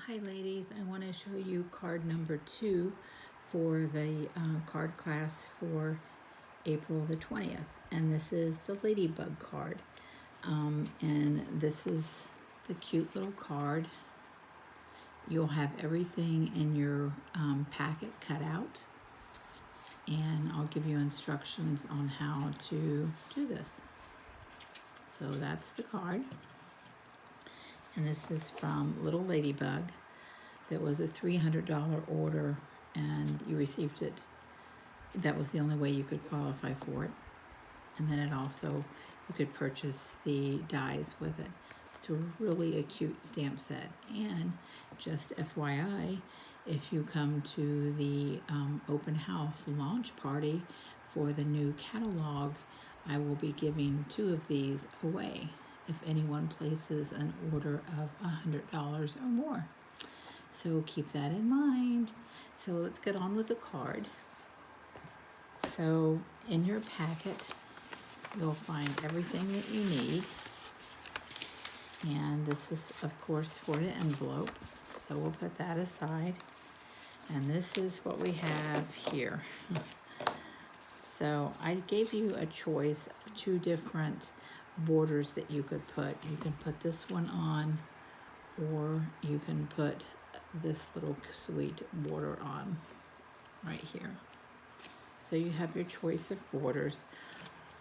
Hi ladies, I want to show you card number 2 for the card class for April the 20th. And this is the Ladybug card. And this is the cute little card. You'll have everything in your packet cut out. And I'll give you instructions on how to do this. So that's the card. And this is from Little Ladybug. That was a $300 order and you received it. That was the only way you could qualify for it. And then it also, you could purchase the dies with it. It's really a cute stamp set. And just FYI, if you come to the open house launch party for the new catalog, I will be giving 2 of these away if anyone places an order of $100 or more. So keep that in mind. So let's get on with the card. So in your packet, you'll find everything that you need. And this is, of course, for the envelope. So we'll put that aside. And this is what we have here. So I gave you a choice of 2 different borders that you could put. You can put this one on, or you can put this little sweet border on right here. So you have your choice of borders.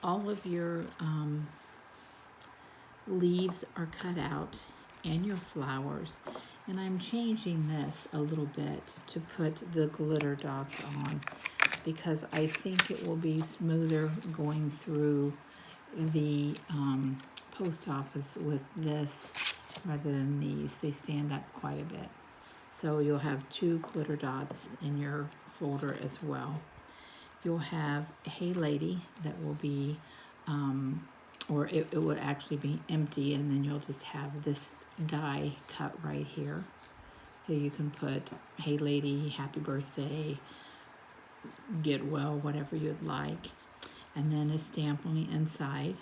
All of your leaves are cut out and your flowers. And I'm changing this a little bit to put the glitter dots on because I think it will be smoother going through the post office with this rather than these. They stand up quite a bit. So you'll have 2 glitter dots in your folder as well. You'll have Hey Lady that will be, or it would actually be empty, and then you'll just have this die cut right here. So you can put Hey Lady, Happy Birthday, Get Well, whatever you'd like. And then a stamp on the inside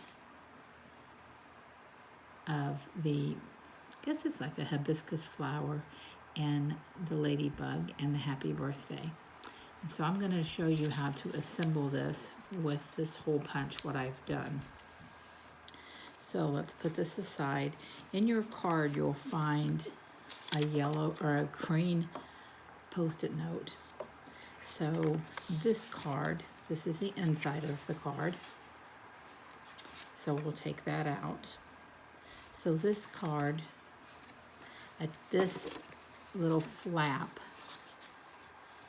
of the, I guess it's like a hibiscus flower, and the ladybug and the happy birthday. And so I'm going to show you how to assemble this with this hole punch, what I've done. So let's put this aside. In your card you'll find a yellow or a green post-it note. So this card, this is the inside of the card. So we'll take that out. So this card, at this little flap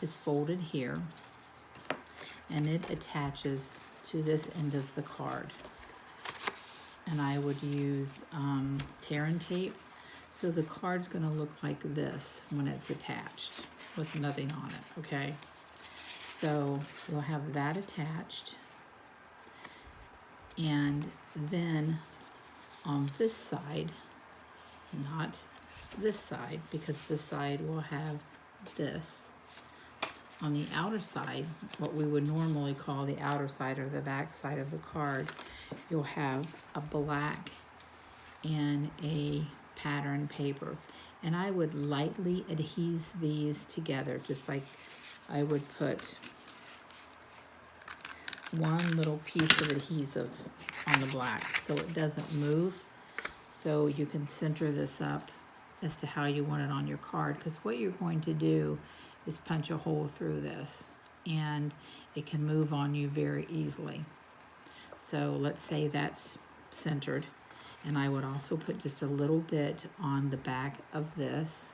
is folded here, and it attaches to this end of the card. And I would use tear and tape, so the card's going to look like this when it's attached with nothing on it, okay? So you'll have that attached, and then on this side, not this side, because this side will have this. On the outer side, what we would normally call the outer side or the back side of the card, you'll have a black and a pattern paper. And I would lightly adhese these together, just like I would put one little piece of adhesive on the black so it doesn't move. So you can center this up as to how you want it on your card, because what you're going to do is punch a hole through this and it can move on you very easily. So let's say that's centered, and I would also put just a little bit on the back of this.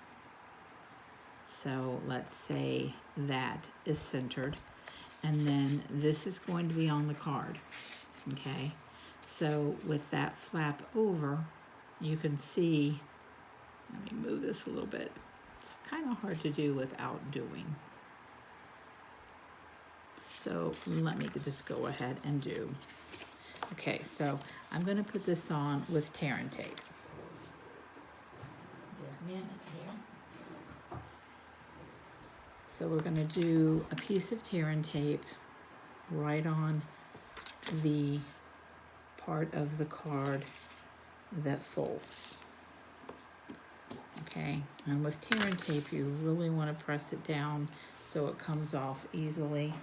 So let's say that is centered, and then this is going to be on the card, okay? So with that flap over, you can see, let me move this a little bit. It's kind of hard to do without doing. So let me just go ahead and do. Okay, so I'm going to put this on with tear and tape. Give me a minute here. So we're going to do a piece of tear and tape right on the part of the card that folds. Okay, and with tear and tape, you really want to press it down so it comes off easily.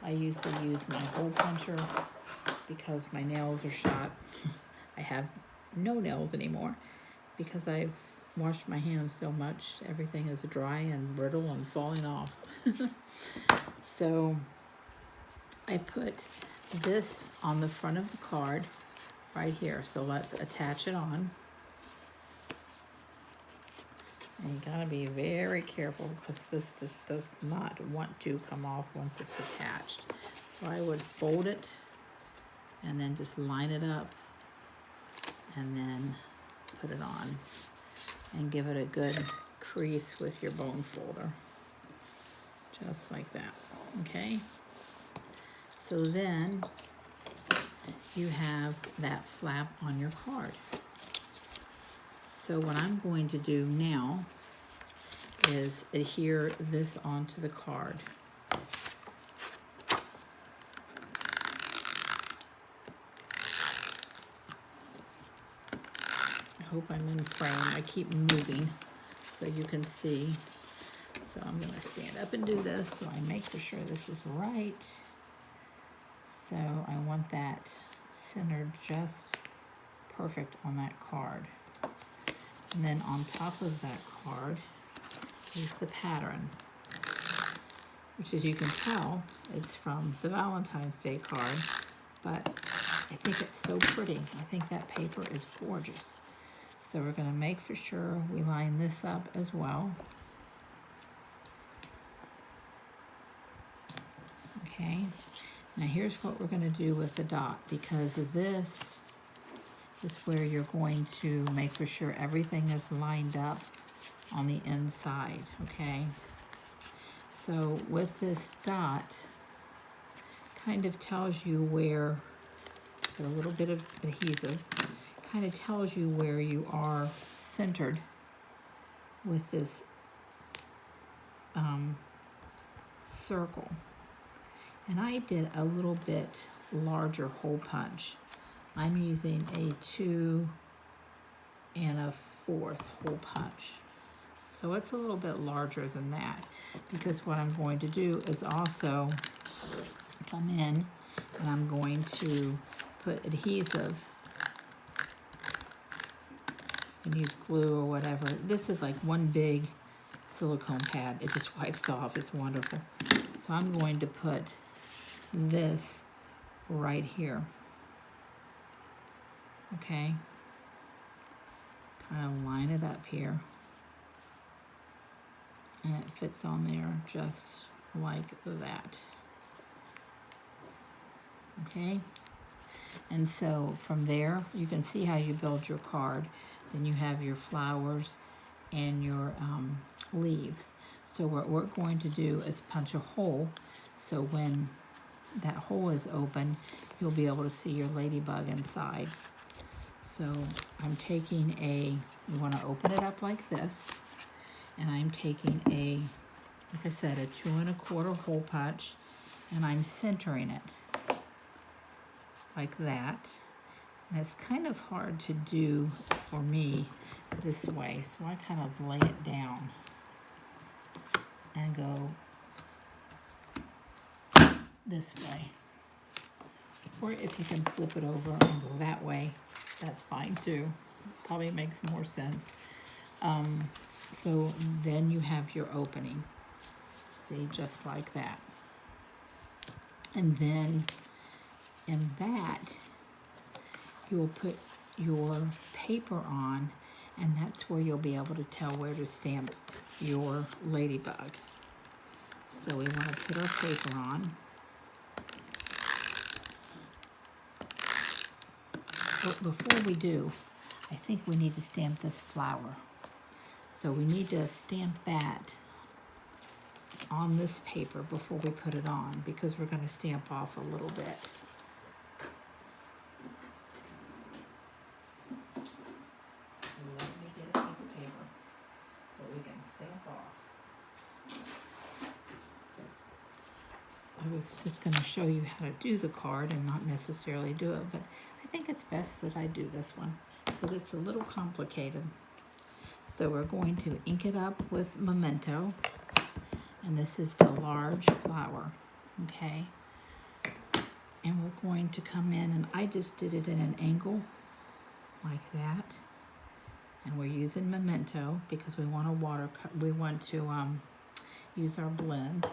I used to use my hole puncher because my nails are shot. I have no nails anymore because I've washed my hands so much. Everything is dry and brittle and falling off. So I put this on the front of the card right here. So let's attach it on. And you gotta be very careful because this just does not want to come off once it's attached. So I would fold it and then just line it up and then put it on and give it a good crease with your bone folder. Just like that, okay? So then you have that flap on your card. So what I'm going to do now is adhere this onto the card. I hope I'm in frame. I keep moving so you can see. So I'm going to stand up and do this so I make for sure this is right. So I want that centered just perfect on that card. And then on top of that card is the pattern, which, as you can tell, it's from the Valentine's Day card, but I think it's so pretty. I think that paper is gorgeous. So we're going to make for sure we line this up as well. Okay, now here's what we're going to do with the dot, because this is where you're going to make for sure everything is lined up on the inside, okay? So with this dot, kind of tells you where, got a little bit of adhesive, kind of tells you where you are centered with this circle. And I did a little bit larger hole punch. I'm using a 2 1/4 hole punch. So it's a little bit larger than that, because what I'm going to do is also come in and I'm going to put adhesive and use glue or whatever. This is like one big silicone pad. It just wipes off. It's wonderful. So I'm going to put this right here. Okay, kind of line it up here, and it fits on there just like that. Okay, and so from there you can see how you build your card. Then you have your flowers and your leaves. So what we're going to do is punch a hole, so when that hole is open, you'll be able to see your ladybug inside. So I'm taking you want to open it up like this, and I'm taking like I said, a 2 1/4 hole punch, and I'm centering it like that. And it's kind of hard to do for me this way, so I kind of lay it down and go this way. Or if you can flip it over and go that way, that's fine too. Probably makes more sense. So then you have your opening. See, just like that. And then in that, you'll put your paper on, and that's where you'll be able to tell where to stamp your ladybug. So we want to put our paper on. But before we do, I think we need to stamp this flower. So we need to stamp that on this paper before we put it on, because we're going to stamp off a little bit. Let me get a piece of paper so we can stamp off. I was just going to show you how to do the card and not necessarily do it, but I think it's best that I do this one because it's a little complicated. So we're going to ink it up with Memento, and this is the large flower, okay? And we're going to come in, and I just did it in an angle like that. And we're using Memento because we want to use our blend.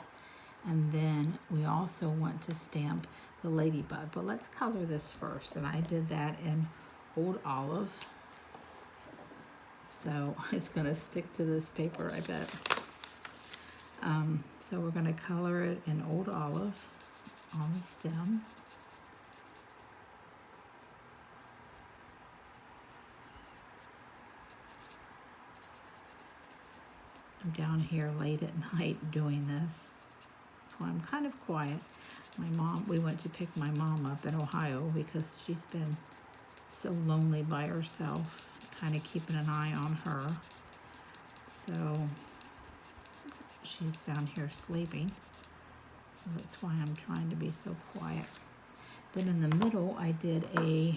And then we also want to stamp the ladybug. But let's color this first. And I did that in Old Olive. So it's gonna stick to this paper, I bet. So we're gonna color it in Old Olive on the stem. I'm down here late at night doing this. That's why I'm kind of quiet. We went to pick my mom up in Ohio because she's been so lonely by herself, kind of keeping an eye on her. So she's down here sleeping. So that's why I'm trying to be so quiet. Then in the middle, I did a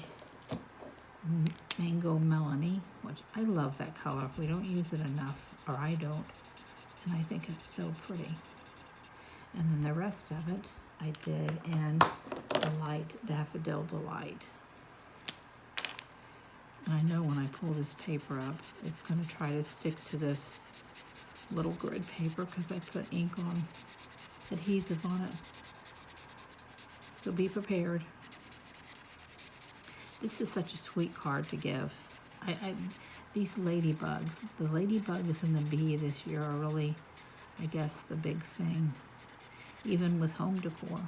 Mango Melony, which I love that color. We don't use it enough, or I don't, and I think it's so pretty. And then the rest of it I did in Delight, Daffodil Delight. And I know when I pull this paper up, it's going to try to stick to this little grid paper because I put ink on, adhesive on it. So be prepared. This is such a sweet card to give. These ladybugs, the ladybugs and the bee this year are really, I guess, the big thing. Even with home decor.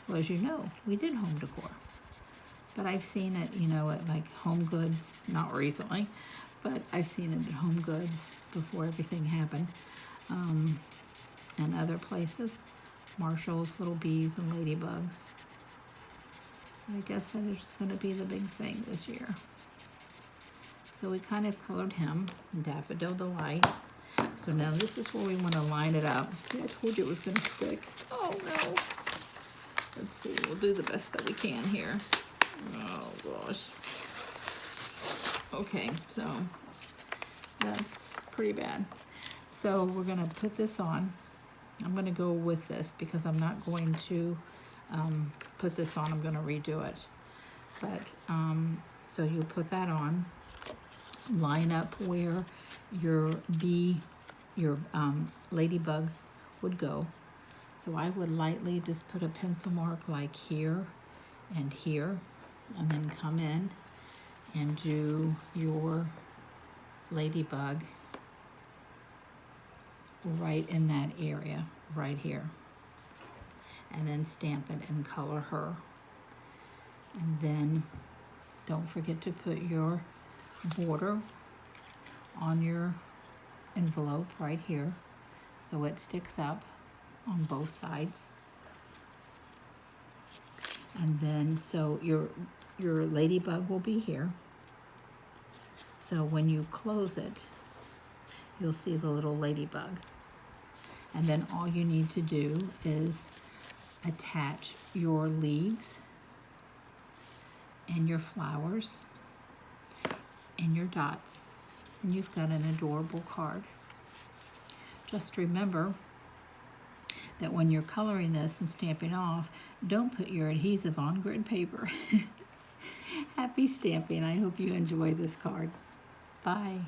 Well, as you know, we did home decor. But I've seen it, you know, at like Home Goods, not recently, but I've seen it at Home Goods before everything happened. And other places. Marshall's, little bees and ladybugs. I guess that is going to be the big thing this year. So we kind of colored him, Daffodil Delight. So now this is where we want to line it up. See, I told you it was going to stick. Oh no. Let's see, we'll do the best that we can here. Oh gosh. Okay, so that's pretty bad. So we're going to put this on. I'm going to go with this because I'm not going to put this on. I'm going to redo it. But so you put that on. Line up where your ladybug would go. So I would lightly just put a pencil mark like here and here, and then come in and do your ladybug right in that area, right here. And then stamp it and color her. And then don't forget to put your border on your envelope right here so it sticks up on both sides. And then so your ladybug will be here. So when you close it, you'll see the little ladybug. And then all you need to do is attach your leaves and your flowers and your dots, and you've got an adorable card. Just remember that when you're coloring this and stamping off, don't put your adhesive on grid paper. Happy stamping. I hope you enjoy this card. Bye.